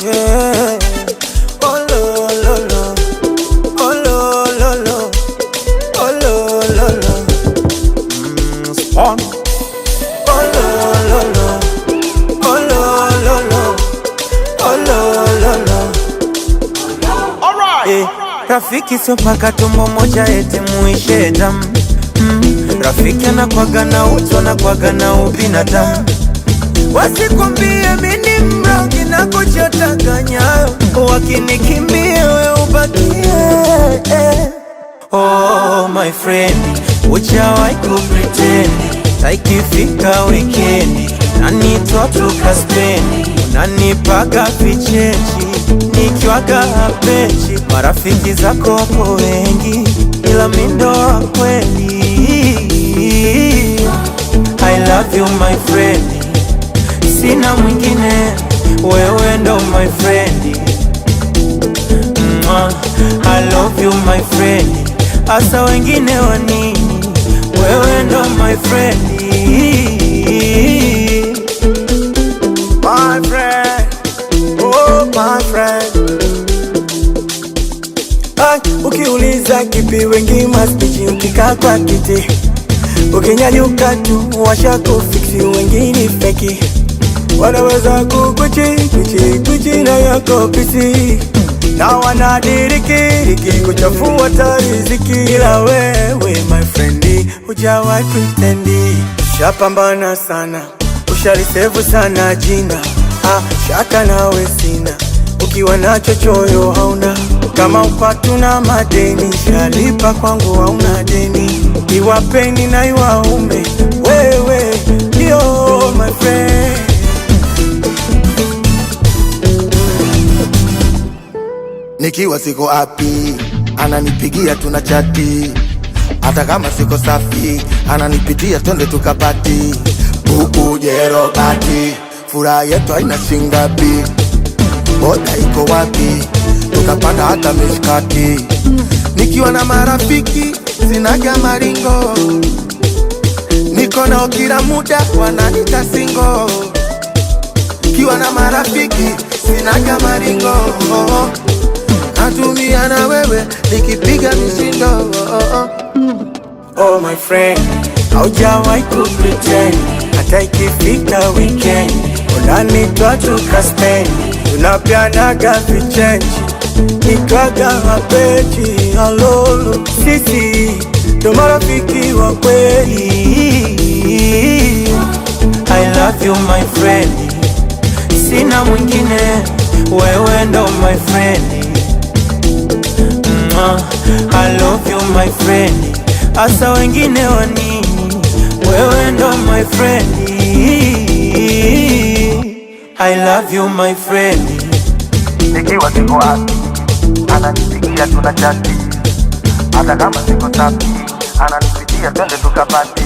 yeah. Oh lo lo lo, oh lo lo lo, oh lo lo lo. Spawn. Oh lo lo lo, oh lo lo lo, oh lo lo lo. Alright. Rafiki sio paka tumbo moja eti muishe damu. Rafiki anakwaga na utu, anakwaga na ubinadamu. Wasikwambie mini mrogi na kuchotaka nyayo, wakinikimbia we ubakie. Oh my friend, uchawai kupretend, taikifika weekendi nanitwa tukaspendi, unanipaga vichechi nikiwaga hapechi. Marafiki zako wapo wengi ila mindo wa kweli. I love you my friend, sina mwingine, wewe ndo my friend. I love you my friend, asa wengine wanini, wewe ndo my friend. My friend, oh my friend. Ukiuliza kipi wengi maspichi, ukikaa kwa kiti ukinyanyuka tu washakufiksi, wengine feki wanaweza kukuchi na yako pisi, na wanadiriki kuchafua tariziki. Ila wewe my friend hujawai pretendi, ushapambana sana, ushalisevu sana jina. Shaka nawe sina, ukiwa nacho choyo hauna. Kama upatu na madeni, shalipa kwangu hauna deni. Iwapeni na iwaume, wewe ndio my friend. Nikiwa siko happy, ananipigia tunachati. Hata kama siko safi, ananipitia twende tukapati. Bubu jero bati, furaha yetu haina shingapi. Boda iko wapi, tukapanda hata mishkati. Nikiwa na marafiki, sinaga maringo. Niko nao kila muda, wananita singo. Kiwa na marafiki, sinaga maringo. Natumia na wewe, nikipiga mishindo. Oh my friend, haujawai kupretend, hata ikifika weekend unanitwa tukaspendi, tunapianaga vichenji nikwaga hapechi. Alolo sisi ndo marafiki wa kweli. I love you my friend, sina mwingine, wewe ndo my friend. I love you my friend, asa wengine wanini, wewe ndo my friend. I love you my friend. Nikiwa siko happy, ananipigia tunachati. Hata kama siko safi, ananipitia twende tukapati.